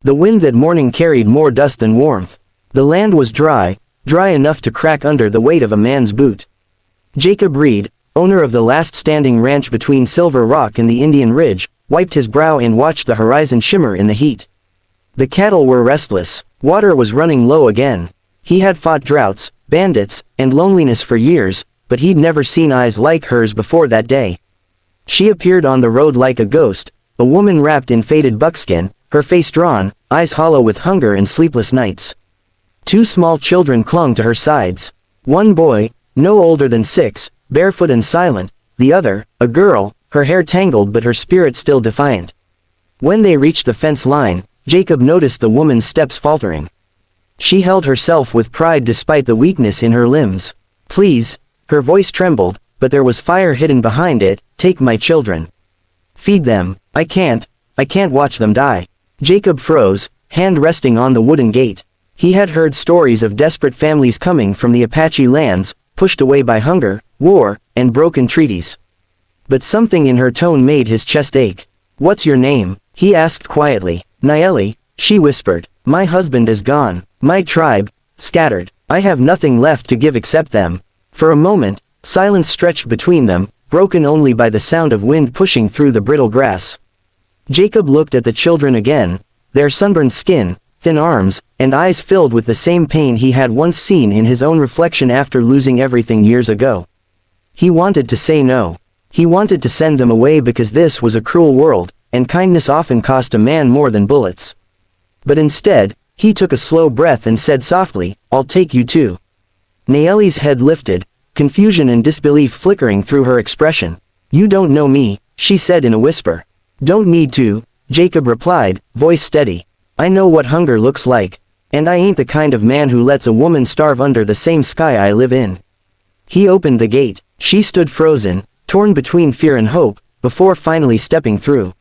The wind that morning carried more dust than warmth. The land was dry enough to crack under the weight of a man's boot. Jacob Reed, owner of the last standing ranch between Silver Rock and the Indian Ridge, wiped his brow and watched the horizon shimmer in the heat. The cattle were restless. Water was running low again. He had fought droughts, bandits, and loneliness for years, but he'd never seen eyes like hers before that day. She appeared on the road like a ghost, a woman wrapped in faded buckskin, her face drawn, eyes hollow with hunger and sleepless nights. 2 small children clung to her sides. One boy, no older than 6, barefoot and silent, the other, a girl, her hair tangled but her spirit still defiant. When they reached the fence line, Jacob noticed the woman's steps faltering. She held herself with pride despite the weakness in her limbs. "Please," her voice trembled, but there was fire hidden behind it, "take my children. Feed them, I can't watch them die." Jacob froze, hand resting on the wooden gate. He had heard stories of desperate families coming from the Apache lands, pushed away by hunger, war, and broken treaties. But something in her tone made his chest ache. "What's your name?" he asked quietly. "Naeli," she whispered. "My husband is gone. My tribe, scattered. I have nothing left to give except them." For a moment, silence stretched between them, broken only by the sound of wind pushing through the brittle grass. Jacob looked at the children again, their sunburned skin, thin arms, and eyes filled with the same pain he had once seen in his own reflection after losing everything years ago. He wanted to say no. He wanted to send them away because this was a cruel world, and kindness often cost a man more than bullets. But instead, he took a slow breath and said softly, "I'll take you too." Naeli's head lifted, confusion and disbelief flickering through her expression. "You don't know me," she said in a whisper. "Don't need to," Jacob replied, voice steady. "I know what hunger looks like. And I ain't the kind of man who lets a woman starve under the same sky I live in." He opened the gate. She stood frozen, torn between fear and hope, before finally stepping through.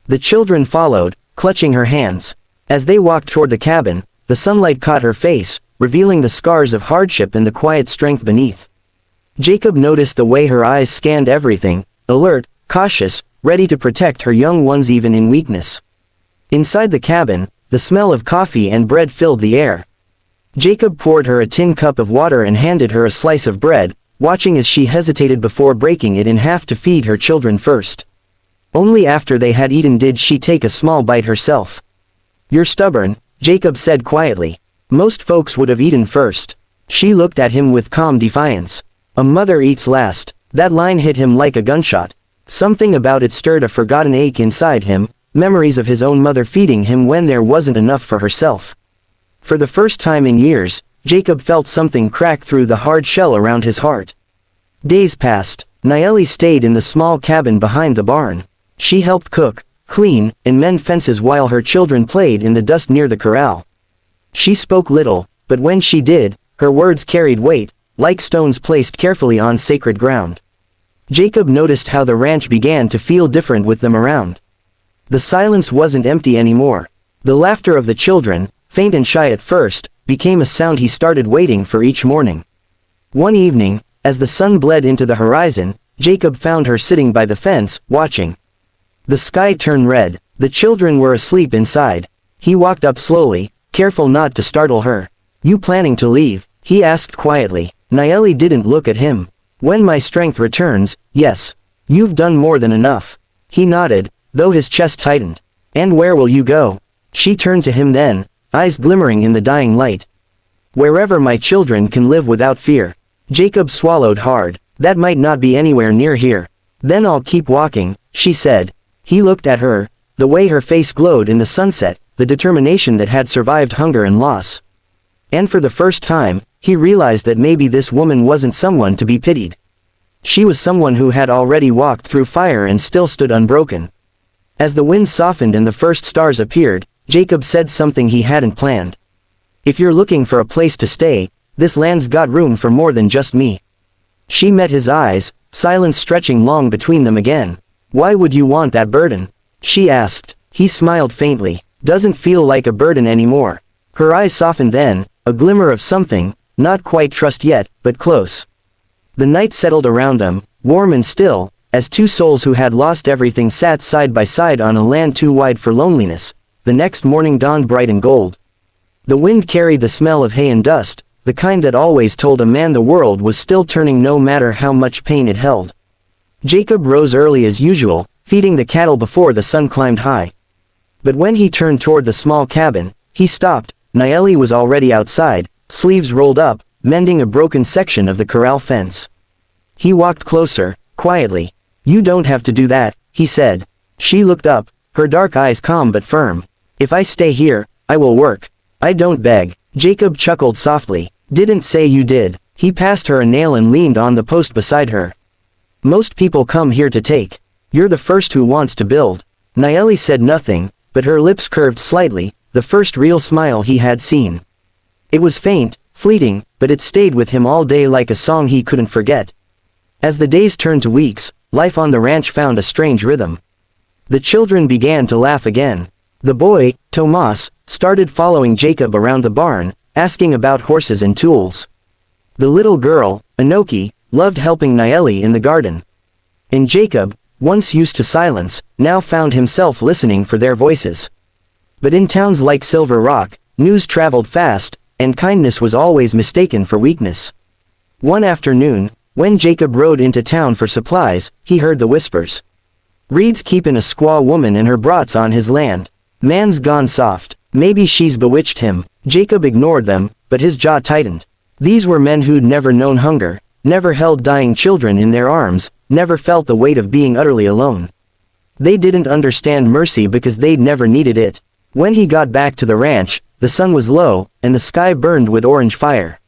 The children followed, clutching her hands. As they walked toward the cabin, the sunlight caught her face, revealing the scars of hardship and the quiet strength beneath. Jacob noticed the way her eyes scanned everything, alert, cautious, ready to protect her young ones even in weakness. Inside the cabin, the smell of coffee and bread filled the air. Jacob poured her a tin cup of water and handed her a slice of bread, watching as she hesitated before breaking it in half to feed her children first. Only after they had eaten did she take a small bite herself. "You're stubborn," Jacob said quietly. "Most folks would have eaten first." She looked at him with calm defiance. "A mother eats last." That line hit him like a gunshot. Something about it stirred a forgotten ache inside him, memories of his own mother feeding him when there wasn't enough for herself. For the first time in years, Jacob felt something crack through the hard shell around his heart. Days passed. Naeli stayed in the small cabin behind the barn. She helped cook, clean, and mend fences while her children played in the dust near the corral. She spoke little, but when she did, her words carried weight, like stones placed carefully on sacred ground. Jacob noticed how the ranch began to feel different with them around. The silence wasn't empty anymore. The laughter of the children, faint and shy at first, became a sound he started waiting for each morning. One evening, as the sun bled into the horizon, Jacob found her sitting by the fence, watching. The sky turned red. The children were asleep inside. He walked up slowly, careful not to startle her. "You planning to leave?" he asked quietly. Naeli didn't look at him. "When my strength returns, yes. You've done more than enough." He nodded, though his chest tightened. "And where will you go?" She turned to him then, eyes glimmering in the dying light. "Wherever my children can live without fear." Jacob swallowed hard. "That might not be anywhere near here." "Then I'll keep walking," she said. He looked at her, the way her face glowed in the sunset, the determination that had survived hunger and loss. And for the first time, he realized that maybe this woman wasn't someone to be pitied. She was someone who had already walked through fire and still stood unbroken. As the wind softened and the first stars appeared, Jacob said something he hadn't planned. "If you're looking for a place to stay, this land's got room for more than just me." She met his eyes, silence stretching long between them again. "Why would you want that burden?" she asked. He smiled faintly. "Doesn't feel like a burden anymore." Her eyes softened then, a glimmer of something, not quite trust yet, but close. The night settled around them, warm and still, as two souls who had lost everything sat side by side on a land too wide for loneliness, the next morning dawned bright and gold. The wind carried the smell of hay and dust, the kind that always told a man the world was still turning no matter how much pain it held. Jacob rose early as usual, feeding the cattle before the sun climbed high. But when he turned toward the small cabin, he stopped. Nayeli was already outside, sleeves rolled up, mending a broken section of the corral fence. He walked closer, quietly. "You don't have to do that," he said. She looked up, her dark eyes calm but firm. "If I stay here, I will work. I don't beg." Jacob chuckled softly. "Didn't say you did." He passed her a nail and leaned on the post beside her. "Most people come here to take. You're the first who wants to build." Nayeli said nothing, but her lips curved slightly, the first real smile he had seen. It was faint, fleeting, but it stayed with him all day like a song he couldn't forget. As the days turned to weeks, life on the ranch found a strange rhythm. The children began to laugh again. The boy, Tomas, started following Jacob around the barn, asking about horses and tools. The little girl, Anoki, loved helping Nayeli in the garden. And Jacob, once used to silence, now found himself listening for their voices. But in towns like Silver Rock, news traveled fast, and kindness was always mistaken for weakness. One afternoon, when Jacob rode into town for supplies, he heard the whispers. "Reed's keepin' a squaw woman and her brats on his land. Man's gone soft. Maybe she's bewitched him." Jacob ignored them, but his jaw tightened. These were men who'd never known hunger, never held dying children in their arms, never felt the weight of being utterly alone. They didn't understand mercy because they'd never needed it. When he got back to the ranch, the sun was low, and the sky burned with orange fire.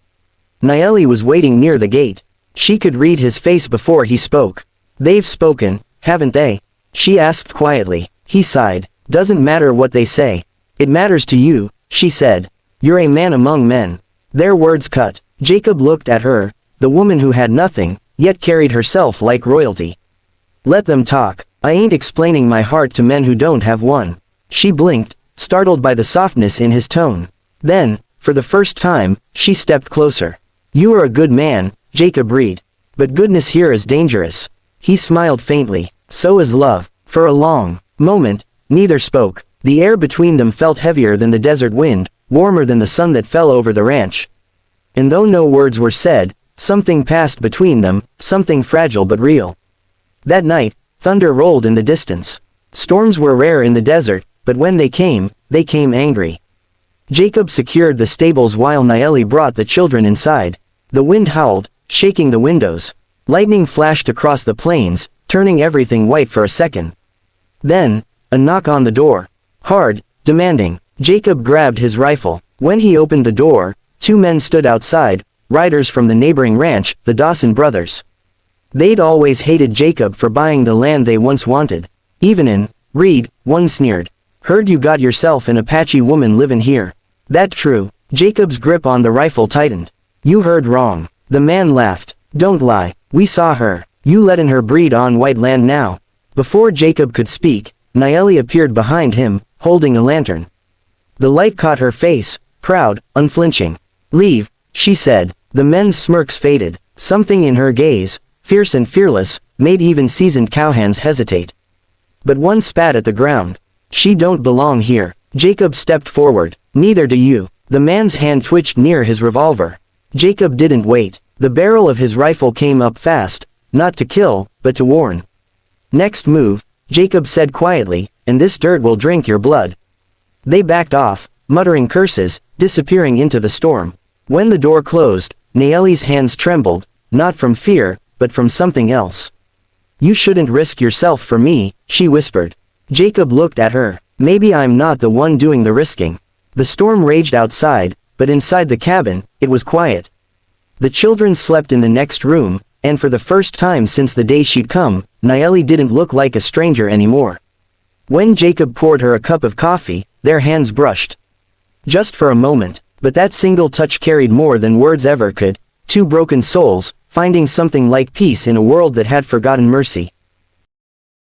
Nayeli was waiting near the gate. She could read his face before he spoke. "They've spoken, haven't they?" she asked quietly. He sighed. "Doesn't matter what they say. It matters to you," she said. "You're a man among men." Their words cut. Jacob looked at her, the woman who had nothing, yet carried herself like royalty. "Let them talk. I ain't explaining my heart to men who don't have one." She blinked, startled by the softness in his tone. Then, for the first time, she stepped closer. "You are a good man, Jacob Reed. But goodness here is dangerous." He smiled faintly. "So is love." For a long moment, neither spoke. The air between them felt heavier than the desert wind, warmer than the sun that fell over the ranch. And though no words were said, something passed between them, something fragile but real. That night, thunder rolled in the distance. Storms were rare in the desert, but when they came angry. Jacob secured the stables while Nayeli brought the children inside. The wind howled, shaking the windows. Lightning flashed across the plains, turning everything white for a second. Then, a knock on the door. Hard, demanding. Jacob grabbed his rifle. When he opened the door, two men stood outside, riders from the neighboring ranch, the Dawson brothers. They'd always hated Jacob for buying the land they once wanted. "Even in, Reed," one sneered. "Heard you got yourself an Apache woman livin' here." "That true." Jacob's grip on the rifle tightened. "You heard wrong." The man laughed. "Don't lie. We saw her. You letting her breed on white land now." Before Jacob could speak, Nayeli appeared behind him, holding a lantern. The light caught her face, proud, unflinching. "Leave," she said. The men's smirks faded. Something in her gaze, fierce and fearless, made even seasoned cowhands hesitate. But one spat at the ground. "She don't belong here." Jacob stepped forward. "Neither do you." The man's hand twitched near his revolver. Jacob didn't wait. The barrel of his rifle came up fast, not to kill, but to warn. "Next move," Jacob said quietly, "and this dirt will drink your blood." They backed off, muttering curses, disappearing into the storm. When the door closed, Nayeli's hands trembled, not from fear, but from something else. "You shouldn't risk yourself for me," she whispered. Jacob looked at her. "Maybe I'm not the one doing the risking." The storm raged outside, but inside the cabin, it was quiet. The children slept in the next room, and for the first time since the day she'd come, Nayeli didn't look like a stranger anymore. When Jacob poured her a cup of coffee, their hands brushed. Just for a moment, but that single touch carried more than words ever could. Two broken souls, finding something like peace in a world that had forgotten mercy.